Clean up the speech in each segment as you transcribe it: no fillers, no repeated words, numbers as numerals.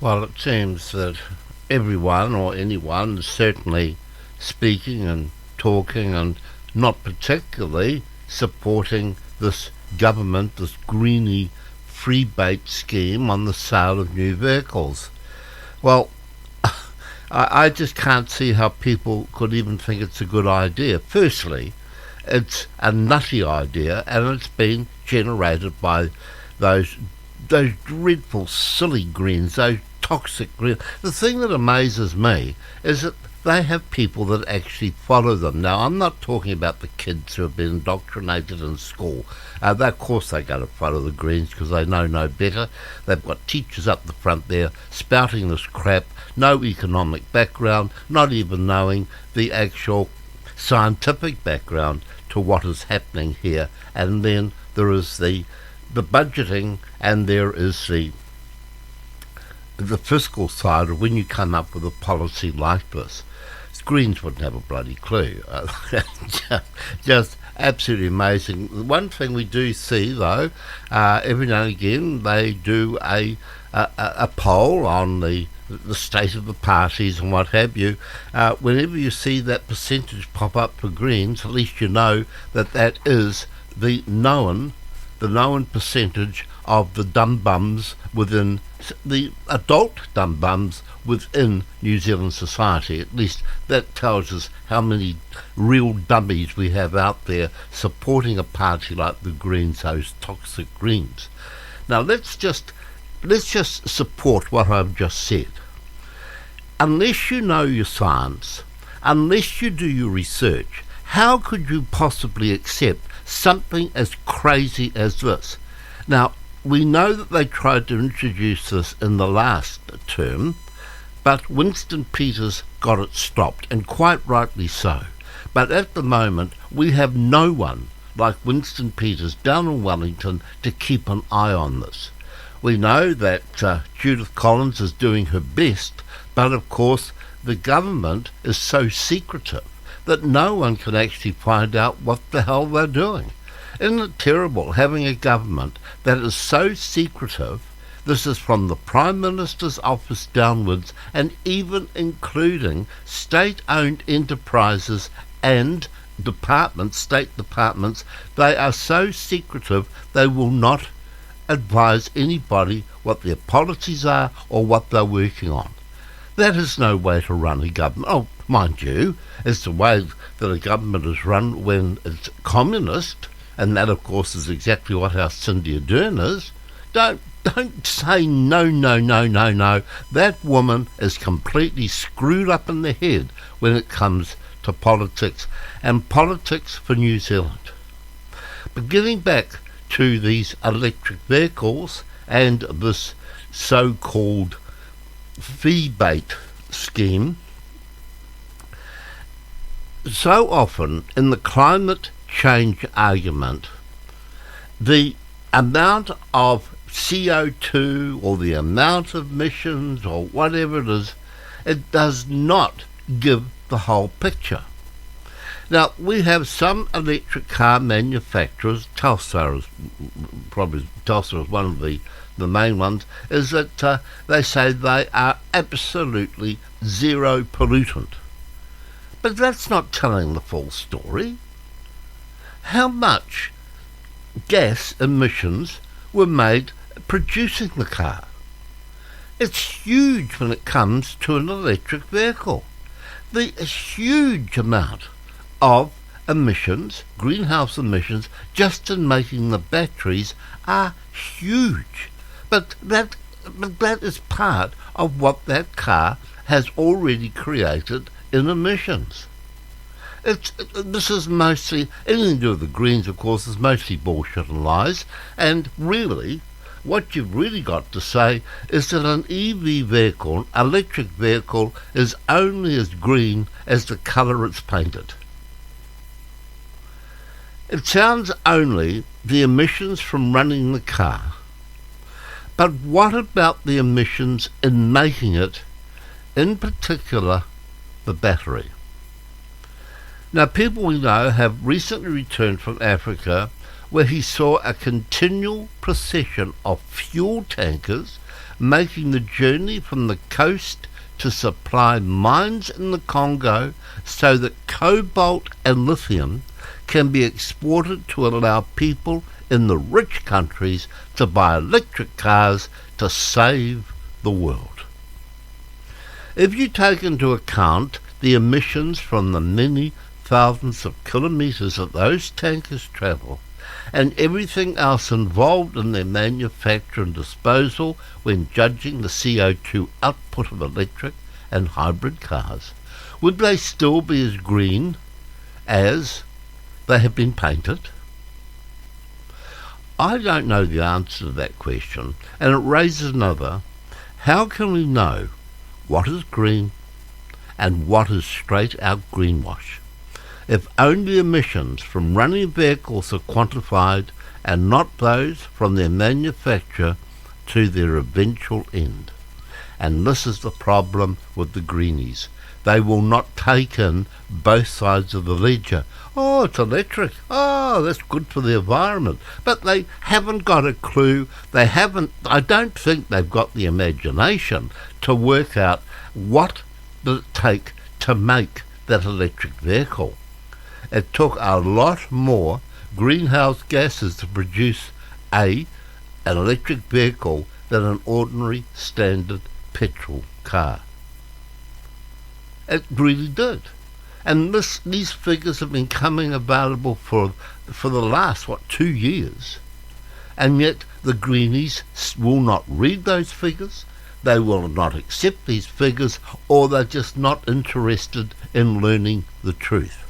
Well, it seems that everyone or anyone is certainly speaking and talking and not particularly supporting this government, this greeny freebate scheme on the sale of new vehicles. Well, I just can't see how people could even think it's a good idea. Firstly, it's a nutty idea and it's been generated by those those dreadful silly Greens, those toxic Greens. The thing that amazes me is that they have people that actually follow them. Now, I'm not talking about the kids who have been indoctrinated in school. Of course they're going to follow the Greens because they know no better. They've got teachers up the front there spouting this crap, no economic background, not even knowing the actual scientific background to what is happening here. And then there is the budgeting, and there is the fiscal side of when you come up with a policy like this. Greens wouldn't have a bloody clue. Just absolutely amazing. The one thing we do see, though, every now and again, they do a poll on the state of the parties and what have you. Whenever you see that percentage pop up for Greens, at least you know that that is the known percentage of the dumb bums within the adult dumb bums within New Zealand society. At least that tells us how many real dummies we have out there supporting a party like the Greens, those toxic Greens. Now let's just support what I've just said. Unless you know your science, unless you do your research, how could you possibly accept something as crazy as this? Now, we know that they tried to introduce this in the last term, but Winston Peters got it stopped, and quite rightly so. But at the moment, we have no one like Winston Peters down in Wellington to keep an eye on this. We know that Judith Collins is doing her best, but of course the government is so secretive that no one can actually find out what the hell they're doing. Isn't it terrible having a government that is so secretive? This is from the Prime Minister's office downwards, and even including state-owned enterprises and departments, state departments. They are so secretive they will not advise anybody what their policies are or what they're working on. That is no way to run a government. Oh, mind you, it's the way that a government is run when it's communist, and that, of course, is exactly what our Cindy Ardern is. Don't say no. That woman is completely screwed up in the head when it comes to politics, and politics for New Zealand. But getting back to these electric vehicles and this so-called fee-bait scheme, so often in the climate change argument, the amount of CO2 or the amount of emissions or whatever it is, it does not give the whole picture. Now, we have some electric car manufacturers, Telstra is one of the main ones, is that they say they are absolutely zero pollutant. But that's not telling the full story. How much gas emissions were made producing the car? It's huge when it comes to an electric vehicle. The huge amount of emissions, greenhouse emissions, just in making the batteries are huge. But that is part of what that car has already created in emissions. This is mostly, anything to do with the Greens, of course, is mostly bullshit and lies, and really, what you've really got to say is that an EV vehicle, electric vehicle, is only as green as the colour it's painted. It sounds only the emissions from running the car. But what about the emissions in making it, in particular the battery? Now, people we know have recently returned from Africa, where he saw a continual procession of fuel tankers making the journey from the coast to supply mines in the Congo so that cobalt and lithium can be exported to allow people in the rich countries to buy electric cars to save the world. If you take into account the emissions from the many thousands of kilometres that those tankers travel, and everything else involved in their manufacture and disposal when judging the CO2 output of electric and hybrid cars, would they still be as green as they have been painted? I don't know the answer to that question, and it raises another. How can we know what is green and what is straight out greenwash if only emissions from running vehicles are quantified and not those from their manufacture to their eventual end? And this is the problem with the greenies. They will not take in both sides of the ledger. Oh, it's electric. Oh, that's good for the environment. But they haven't got a clue. I don't think they've got the imagination to work out what does it take to make that electric vehicle. It took a lot more greenhouse gases to produce an electric vehicle than an ordinary standard petrol car. It really did. And these figures have been coming available for the last, 2 years. And yet the greenies will not read those figures, they will not accept these figures, or they're just not interested in learning the truth.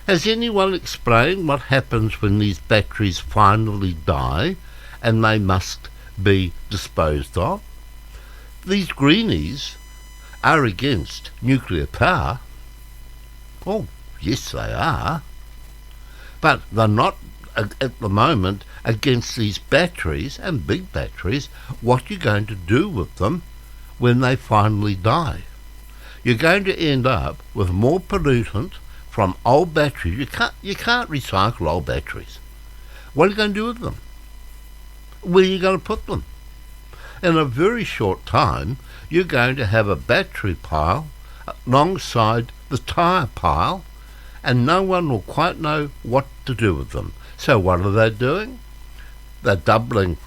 Has anyone explained what happens when these batteries finally die and they must be disposed of? These greenies are against nuclear power. Oh, yes they are. But they're not at the moment against these batteries, and big batteries. What you're going to do with them when they finally die? You're going to end up with more pollutant from old batteries. You can't recycle old batteries. What are you going to do with them? Where are you going to put them? In a very short time, you're going to have a battery pile alongside the tyre pile, and no one will quite know what to do with them. So what are they doing? They're doubling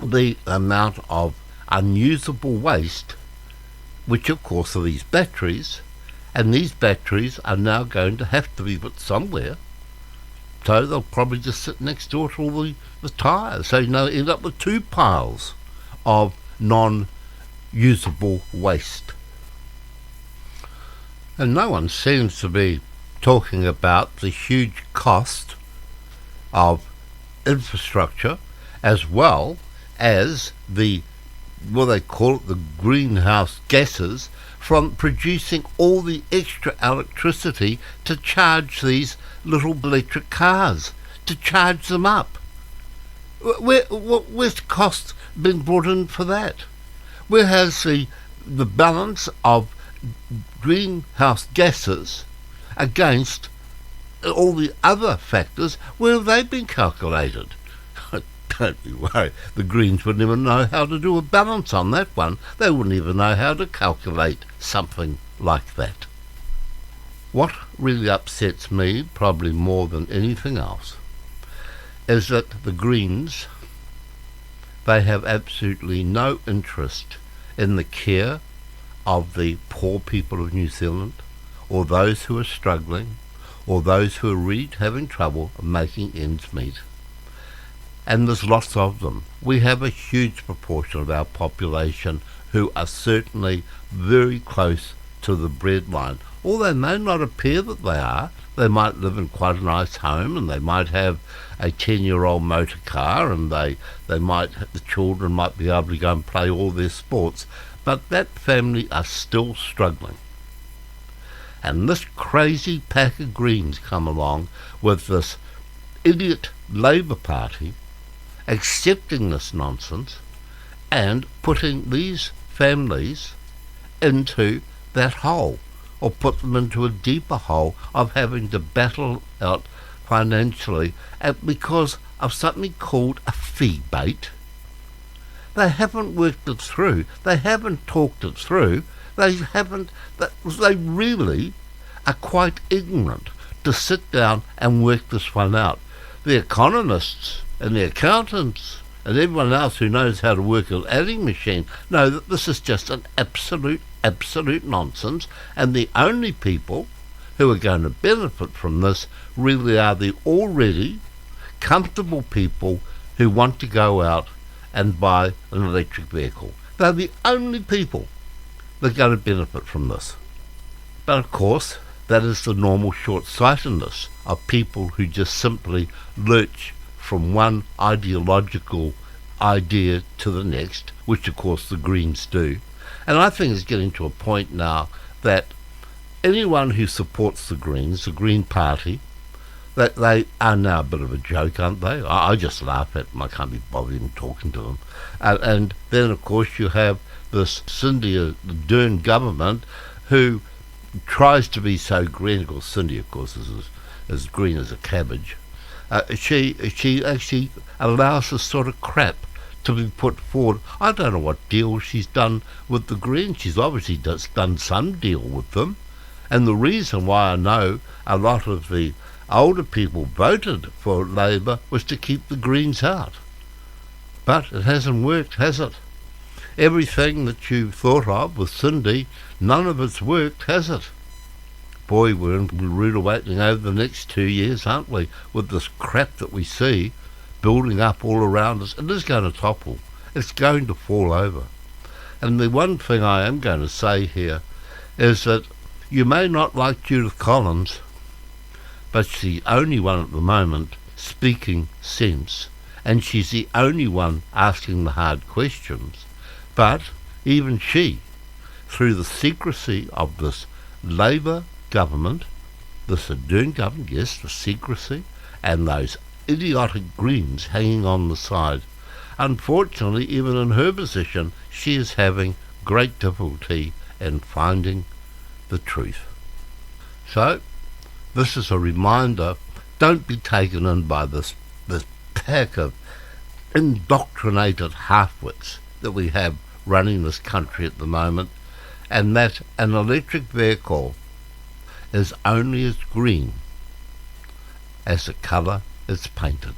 the amount of unusable waste, which of course are these batteries, and these batteries are now going to have to be put somewhere. So they'll probably just sit next door to all the tyres. So end up with two piles of non-usable waste. And no one seems to be talking about the huge cost of infrastructure, as well as they call it the greenhouse gases, from producing all the extra electricity to charge these little electric cars, to charge them up. Where's the cost been brought in for that? Where has the balance of greenhouse gases against all the other factors, where have they been calculated? Don't be worried, the Greens wouldn't even know how to do a balance on that one. They wouldn't even know how to calculate something like that. What really upsets me, probably more than anything else, is that the Greens, they have absolutely no interest in the care of the poor people of New Zealand, or those who are struggling, or those who are really having trouble making ends meet. And there's lots of them. We have a huge proportion of our population who are certainly very close to the breadline. Although they may not appear that they are, they might live in quite a nice home, and they might have a 10-year-old motor car, and the children might be able to go and play all their sports. But that family are still struggling. And this crazy pack of Greens come along with this idiot Labour Party accepting this nonsense and putting these families into that hole, or put them into a deeper hole of having to battle out financially because of something called a fee bait. They haven't worked it through. They haven't talked it through. They haven't. They really are quite ignorant to sit down and work this one out. The economists and the accountants and everyone else who knows how to work an adding machine know that this is just an absolute nonsense, and the only people who are going to benefit from this really are the already comfortable people who want to go out and buy an electric vehicle. They're the only people that are going to benefit from this. But of course, that is the normal short-sightedness of people who just simply lurch from one ideological idea to the next, which of course the Greens do. And I think it's getting to a point now that anyone who supports the Greens, the Green Party, that they are now a bit of a joke, aren't they? I just laugh at them. I can't be bothered even talking to them. And then, of course, you have this Cindy Ardern government who tries to be so green. Of course, Cindy, of course, is as green as a cabbage. She actually allows this sort of crap to be put forward. I don't know what deal she's done with the Greens. She's obviously done some deal with them. And the reason why I know a lot of the older people voted for Labour was to keep the Greens out. But it hasn't worked, has it? Everything that you thought of with Cindy, none of it's worked, has it? Boy, we're in rude awakening over the next 2 years, aren't we? With this crap that we see building up all around us. It is going to topple. It's going to fall over. And the one thing I am going to say here is that you may not like Judith Collins, but she's the only one at the moment speaking sense, and she's the only one asking the hard questions. But even she, through the secrecy of this Labour government, this Ardern government, yes, the secrecy, and those idiotic Greens hanging on the side, unfortunately, even in her position, she is having great difficulty in finding the truth. So, this is a reminder, don't be taken in by this pack of indoctrinated half-wits that we have running this country at the moment, and that an electric vehicle is only as green as the colour it's painted.